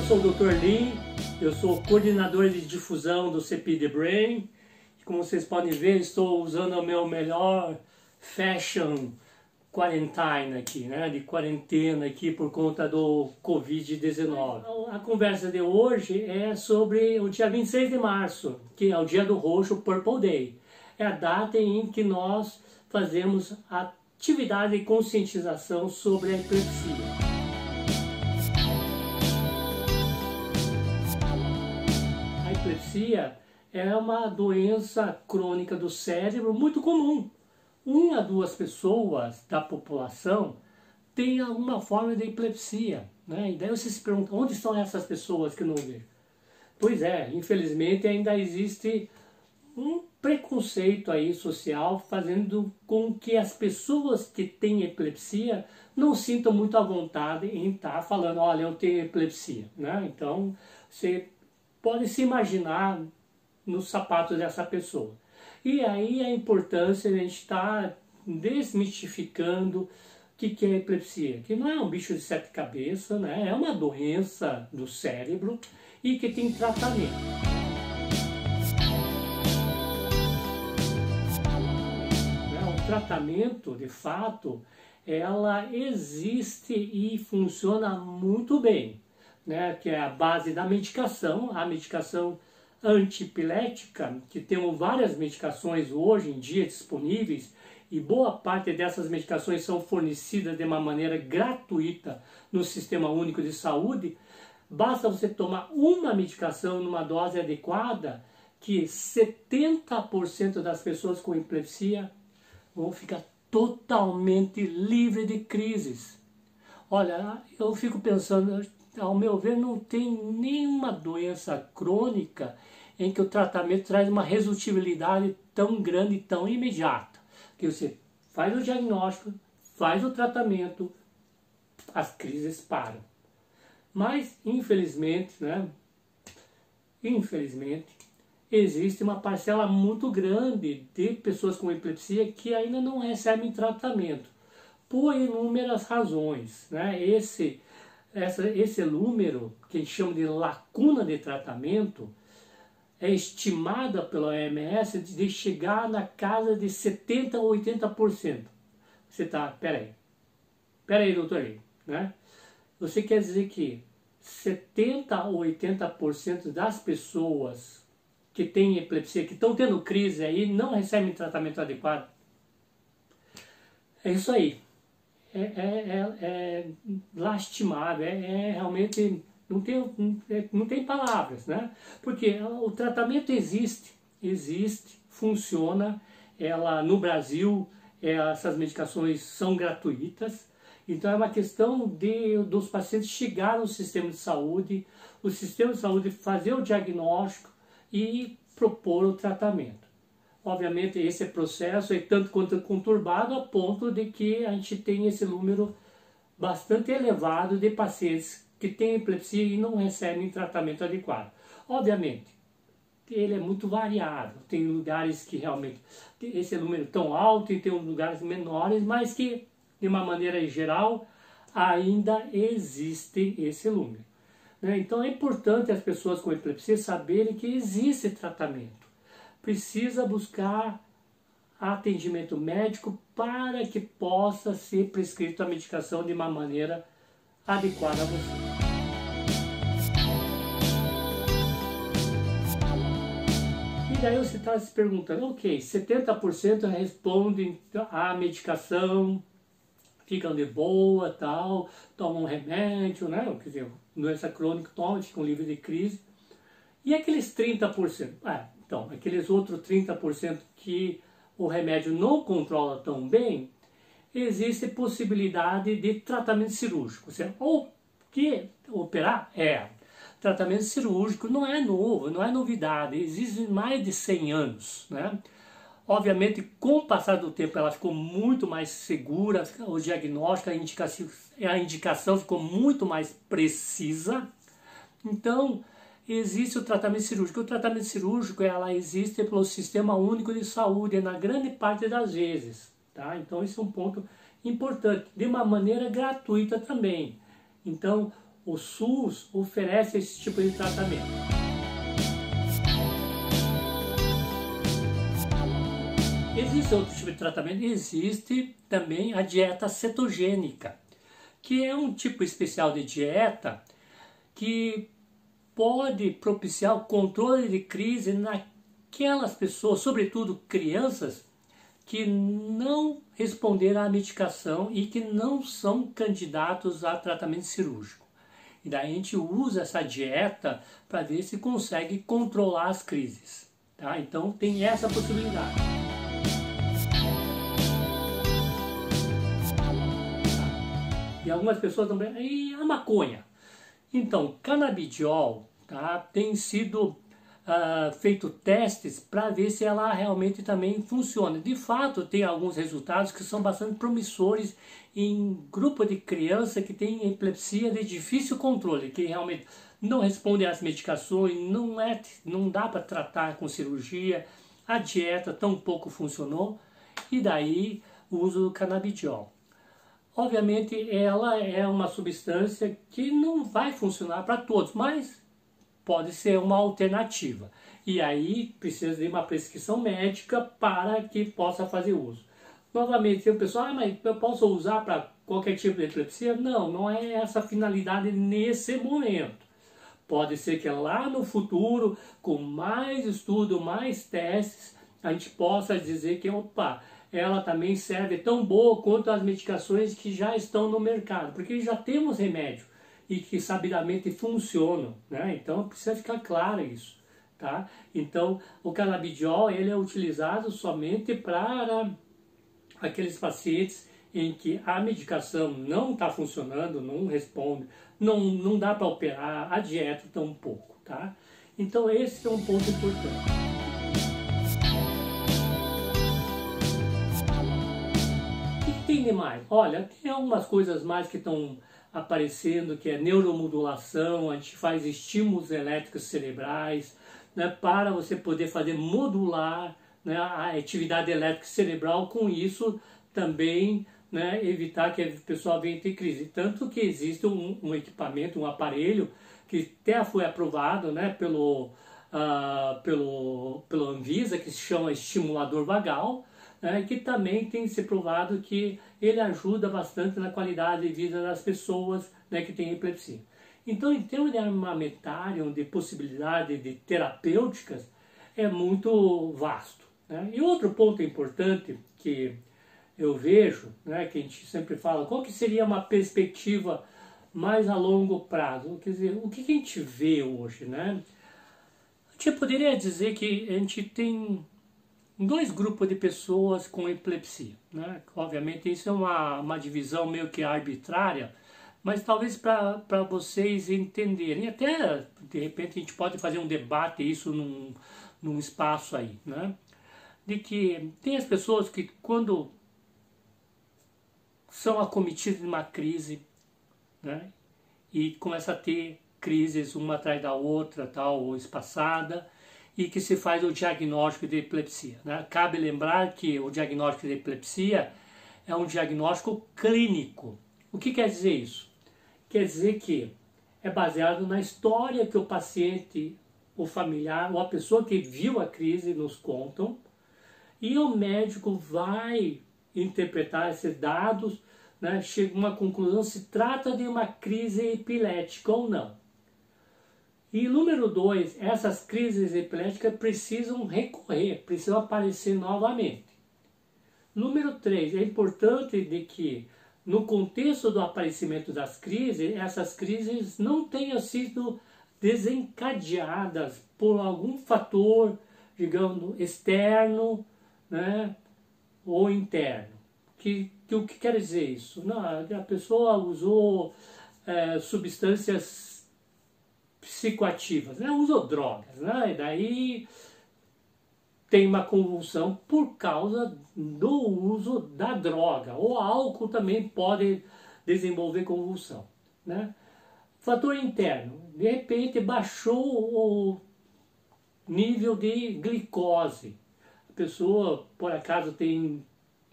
sou o Dr. Lee, eu sou coordenador de difusão do CP The Brain. Como vocês podem ver, estou usando o meu melhor fashion quarantine aqui, né? De quarentena aqui por conta do Covid-19. A conversa de hoje é sobre o dia 26 de março, que é o dia do roxo, Purple Day. É a data em que nós fazemos atividade de conscientização sobre a epilepsia. A epilepsia é uma doença crônica do cérebro muito comum. 1 a 2 pessoas da população têm alguma forma de epilepsia, né? E daí você se pergunta, onde estão essas pessoas que não vejo? Pois é, infelizmente ainda existe um preconceito aí social fazendo com que as pessoas que têm epilepsia não sintam muito à vontade em estar falando, olha, eu tenho epilepsia, né? Então você pode se imaginar nos sapatos dessa pessoa. E aí a importância de a gente estar desmistificando o que é a epilepsia, que não é um bicho de 7 cabeças, né? É uma doença do cérebro e que tem tratamento. O tratamento, de fato, ela existe e funciona muito bem, né? Que é a base da medicação, a medicação antiepilética, que temos várias medicações hoje em dia disponíveis e boa parte dessas medicações são fornecidas de uma maneira gratuita no Sistema Único de Saúde. Basta você tomar uma medicação numa dose adequada que 70% das pessoas com epilepsia vão ficar totalmente livre de crises. Olha, eu fico pensando, ao meu ver, não tem nenhuma doença crônica em que o tratamento traz uma resolutibilidade tão grande e tão imediata. Que você faz o diagnóstico, faz o tratamento, as crises param. Mas, infelizmente, né? Infelizmente, existe uma parcela muito grande de pessoas com epilepsia que ainda não recebem tratamento, por inúmeras razões, né? Esse número, que a gente chama de lacuna de tratamento, é estimada pela OMS de chegar na casa de 70% a 80%. Você tá, peraí, doutor Lee, né? Você quer dizer que 70% a 80% das pessoas que têm epilepsia, que estão tendo crise aí, não recebem tratamento adequado? É isso aí. É lastimável, realmente não tem palavras, né? Porque o tratamento existe, funciona. No Brasil, essas medicações são gratuitas. Então é uma questão dos pacientes chegarem no sistema de saúde, o sistema de saúde fazer o diagnóstico e propor o tratamento. Obviamente esse processo é tanto quanto conturbado a ponto de que a gente tem esse número bastante elevado de pacientes que têm epilepsia e não recebem tratamento adequado. Obviamente, ele é muito variável. Tem lugares que realmente esse número é tão alto e tem lugares menores, mas que, de uma maneira geral, ainda existe esse número, né? Então é importante as pessoas com epilepsia saberem que existe tratamento. Precisa buscar atendimento médico para que possa ser prescrito a medicação de uma maneira adequada a você. E daí você está se perguntando, ok, 70% respondem à medicação, ficam de boa, tal, tomam um remédio, né? Quer dizer, doença crônica, tomam, ficam livres de crise. E aqueles 30%? Então, aqueles outros 30% que o remédio não controla tão bem, existe possibilidade de tratamento cirúrgico. Ou que operar? Tratamento cirúrgico não é novo, não é novidade, existe mais de 100 anos, né? Obviamente, com o passar do tempo, ela ficou muito mais segura, o diagnóstico, a indicação ficou muito mais precisa. Então, existe o tratamento cirúrgico. O tratamento cirúrgico, ela existe pelo Sistema Único de Saúde, na grande parte das vezes, tá? Então, isso é um ponto importante, de uma maneira gratuita também. Então, o SUS oferece esse tipo de tratamento. Existe outro tipo de tratamento? Existe também a dieta cetogênica, que é um tipo especial de dieta que pode propiciar o controle de crise naquelas pessoas, sobretudo crianças, que não responderam à medicação e que não são candidatos a tratamento cirúrgico. E daí a gente usa essa dieta para ver se consegue controlar as crises. Tá? Então tem essa possibilidade. E algumas pessoas também... E a maconha? Então, canabidiol, tá? Tem sido feito testes para ver se ela realmente também funciona. De fato, tem alguns resultados que são bastante promissores em grupo de criança que tem epilepsia de difícil controle, que realmente não responde às medicações, não dá para tratar com cirurgia, a dieta tampouco funcionou, e daí o uso do canabidiol. Obviamente ela é uma substância que não vai funcionar para todos, mas pode ser uma alternativa. E aí precisa de uma prescrição médica para que possa fazer uso. Novamente, o pessoal, mas eu posso usar para qualquer tipo de epilepsia? Não, não é essa a finalidade nesse momento. Pode ser que lá no futuro, com mais estudo, mais testes, a gente possa dizer que, opa, ela também serve tão boa quanto as medicações que já estão no mercado, porque já temos remédio e que sabidamente funcionam, né? Então precisa ficar claro isso, tá? Então o canabidiol ele é utilizado somente para aqueles pacientes em que a medicação não está funcionando, não responde, não dá para operar, a dieta tampouco, tá? Então esse é um ponto importante. Tem demais. Olha, tem algumas coisas mais que estão aparecendo, que é neuromodulação, a gente faz estímulos elétricos cerebrais, né, para você poder fazer modular, né, a atividade elétrica cerebral, com isso também, né, evitar que a pessoa venha ter crise. Tanto que existe um equipamento, um aparelho, que até foi aprovado, né, pelo Anvisa, que se chama estimulador vagal, que também tem se provado que ele ajuda bastante na qualidade de vida das pessoas, né, que têm epilepsia. Então, em termos de armamentário, de possibilidade de terapêuticas, é muito vasto, né? E outro ponto importante que eu vejo, né, que a gente sempre fala, qual que seria uma perspectiva mais a longo prazo? Quer dizer, o que a gente vê hoje, né? A gente poderia dizer que a gente tem dois grupos de pessoas com epilepsia, né? Obviamente isso é uma divisão meio que arbitrária, mas talvez para vocês entenderem, até de repente a gente pode fazer um debate isso num espaço aí, né? De que tem as pessoas que quando são acometidas de uma crise, né? E começa a ter crises uma atrás da outra, tal, ou espaçada, e que se faz o diagnóstico de epilepsia, né? Cabe lembrar que o diagnóstico de epilepsia é um diagnóstico clínico. O que quer dizer isso? Quer dizer que é baseado na história que o paciente, o familiar, ou a pessoa que viu a crise nos contam, e o médico vai interpretar esses dados, né? Chega a uma conclusão se trata de uma crise epilética ou não. E número 2, essas crises epiléticas precisam recorrer, precisam aparecer novamente. Número 3, é importante de que no contexto do aparecimento das crises, essas crises não tenham sido desencadeadas por algum fator, digamos, externo, né, ou interno. O que quer dizer isso? Não, a pessoa usou substâncias psicoativas, né? Usou drogas, né? E daí tem uma convulsão por causa do uso da droga. O álcool também pode desenvolver convulsão, né? Fator interno, de repente baixou o nível de glicose. A pessoa, por acaso, tem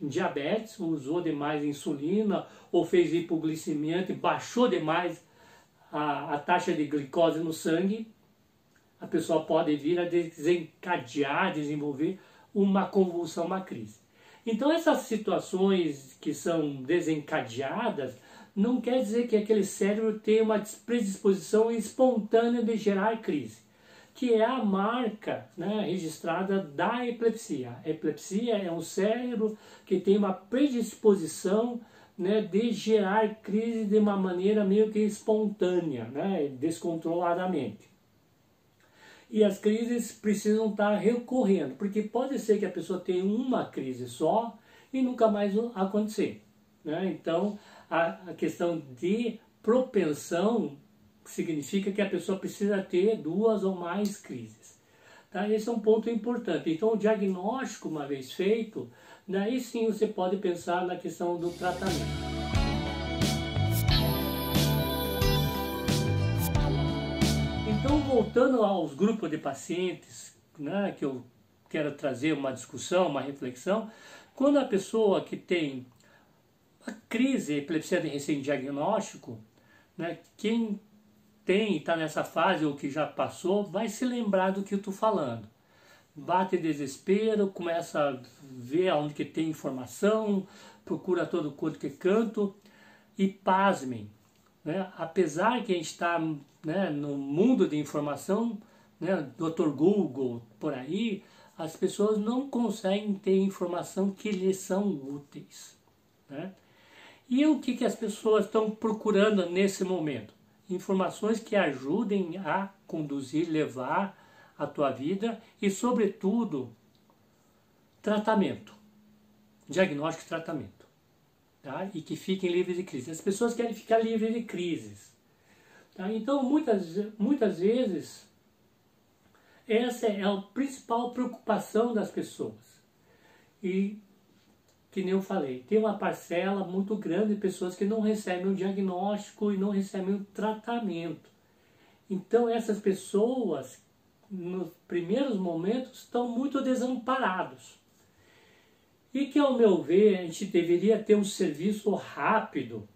diabetes, usou demais insulina ou fez hipoglicemia e baixou demais a taxa de glicose no sangue, a pessoa pode vir a desencadear, desenvolver uma convulsão, uma crise. Então essas situações que são desencadeadas não quer dizer que aquele cérebro tem uma predisposição espontânea de gerar crise, que é a marca, né, registrada da epilepsia. A epilepsia é um cérebro que tem uma predisposição, né, de gerar crise de uma maneira meio que espontânea, né, descontroladamente. E as crises precisam estar recorrendo, porque pode ser que a pessoa tenha uma crise só e nunca mais acontecer, né? Então, a questão de propensão significa que a pessoa precisa ter 2 ou mais crises. Tá? Esse é um ponto importante. Então, o diagnóstico, uma vez feito, daí sim você pode pensar na questão do tratamento. Então, voltando aos grupos de pacientes, né, que eu quero trazer uma discussão, uma reflexão, quando a pessoa que tem a crise, a epilepsia de recém-diagnóstico, né, quem tem, está nessa fase ou que já passou, vai se lembrar do que eu estou falando. Bate desespero, começa a ver onde que tem informação, procura todo quanto que canto, e pasmem, né, apesar que a gente está, né, no mundo de informação, né, Dr. Google, por aí, as pessoas não conseguem ter informação que lhes são úteis, né? E o que as pessoas estão procurando nesse momento? Informações que ajudem a conduzir, levar a tua vida e, sobretudo, tratamento, diagnóstico e tratamento, tá? E que fiquem livres de crise. As pessoas querem ficar livres de crises, tá? Então, muitas vezes, essa é a principal preocupação das pessoas. E, que nem eu falei, tem uma parcela muito grande de pessoas que não recebem o diagnóstico e não recebem o tratamento. Então essas pessoas, nos primeiros momentos, estão muito desamparados. E que, ao meu ver, a gente deveria ter um serviço rápido,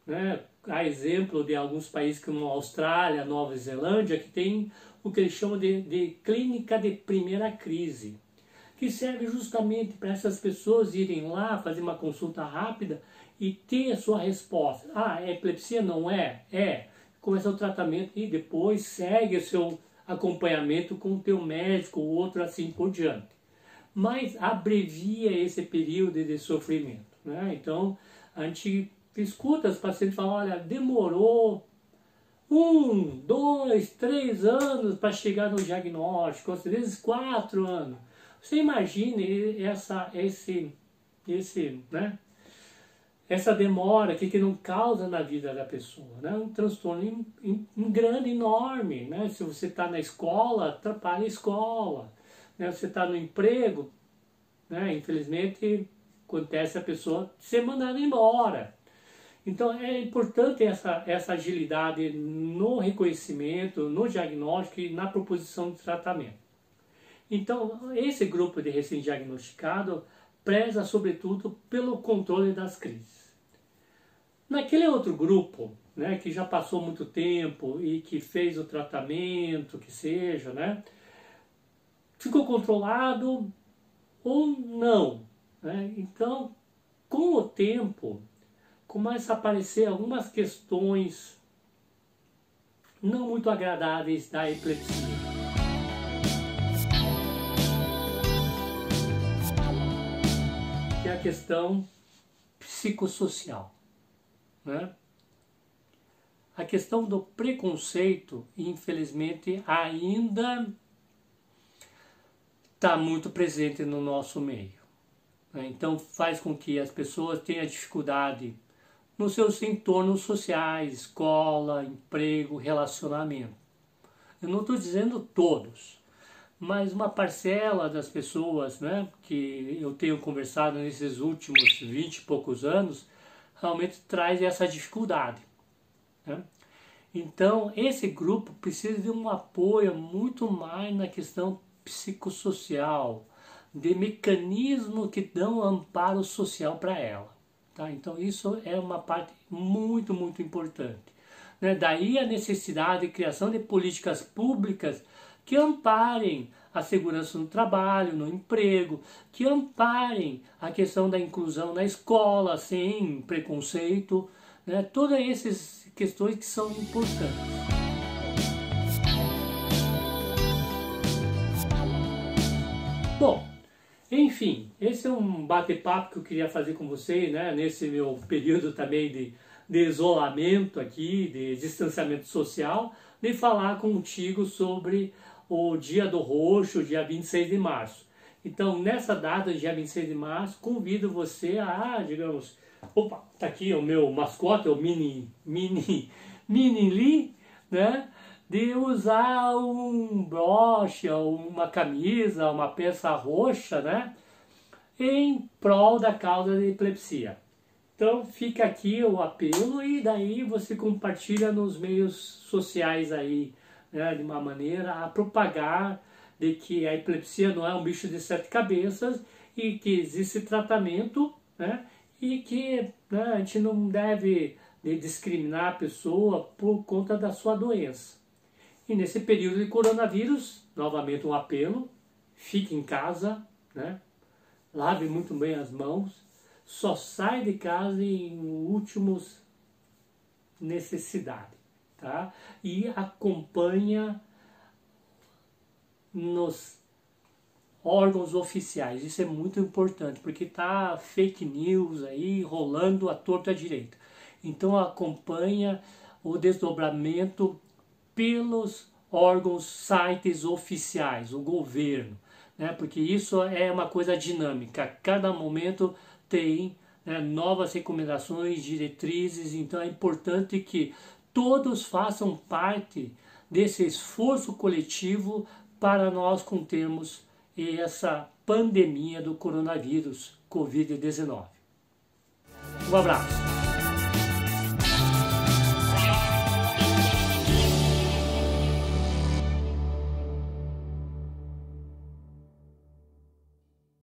né? A exemplo de alguns países como a Austrália, Nova Zelândia, que tem o que eles chamam de clínica de primeira crise, que serve justamente para essas pessoas irem lá, fazer uma consulta rápida e ter a sua resposta. Ah, é epilepsia? Não é? É. Começa o tratamento e depois segue o seu acompanhamento com o teu médico ou outro, assim por diante. Mas abrevia esse período de sofrimento, né? Então, a gente escuta os pacientes falar, olha, demorou 1, 2, 3 anos para chegar no diagnóstico, às vezes 4 anos. Você imagine né, essa demora que não causa na vida da pessoa, né? Um transtorno grande, enorme, né? Se você está na escola, atrapalha a escola, né? Você está no emprego, né? Infelizmente acontece a pessoa ser mandada embora. Então é importante essa agilidade no reconhecimento, no diagnóstico e na proposição de tratamento. Então, esse grupo de recém-diagnosticado preza, sobretudo, pelo controle das crises. Naquele outro grupo, né, que já passou muito tempo e que fez o tratamento, que seja, né, ficou controlado ou não, né? Então, com o tempo, começa a aparecer algumas questões não muito agradáveis da epilepsia. Que é a questão psicossocial, né? A questão do preconceito, infelizmente, ainda está muito presente no nosso meio, né? Então faz com que as pessoas tenham dificuldade nos seus entornos sociais, escola, emprego, relacionamento. Eu não estou dizendo todos, mas uma parcela das pessoas, né, que eu tenho conversado nesses últimos 20 e poucos anos, realmente traz essa dificuldade, né? Então, esse grupo precisa de um apoio muito mais na questão psicossocial, de mecanismos que dão amparo social para ela, tá? Então, isso é uma parte muito, muito importante. né? Daí a necessidade de criação de políticas públicas que amparem a segurança no trabalho, no emprego, que amparem a questão da inclusão na escola, sem preconceito, né? Todas essas questões que são importantes. Bom, enfim, esse é um bate-papo que eu queria fazer com vocês, né? Nesse meu período também de isolamento aqui, de distanciamento social, de falar contigo sobre o Dia do Roxo, dia 26 de março. Então, nessa data, dia 26 de março, convido você a, digamos, opa, tá aqui o meu mascote, o Mini Lee, né? De usar um broche, uma camisa, uma peça roxa, né? Em prol da causa da epilepsia. Então, fica aqui o apelo e daí você compartilha nos meios sociais aí, né, de uma maneira a propagar de que a epilepsia não é um bicho de 7 cabeças e que existe tratamento, né, e que, né, a gente não deve discriminar a pessoa por conta da sua doença. E nesse período de coronavírus, novamente um apelo, fique em casa, né, lave muito bem as mãos, só sai de casa em últimos necessidade. Tá? E acompanha nos órgãos oficiais. Isso é muito importante, porque tá fake news aí rolando à torta à direita. Então acompanha o desdobramento pelos órgãos, sites oficiais, o governo, né? Porque isso é uma coisa dinâmica. A cada momento tem, né, novas recomendações, diretrizes. Então é importante que todos façam parte desse esforço coletivo para nós contermos essa pandemia do coronavírus Covid-19. Um abraço.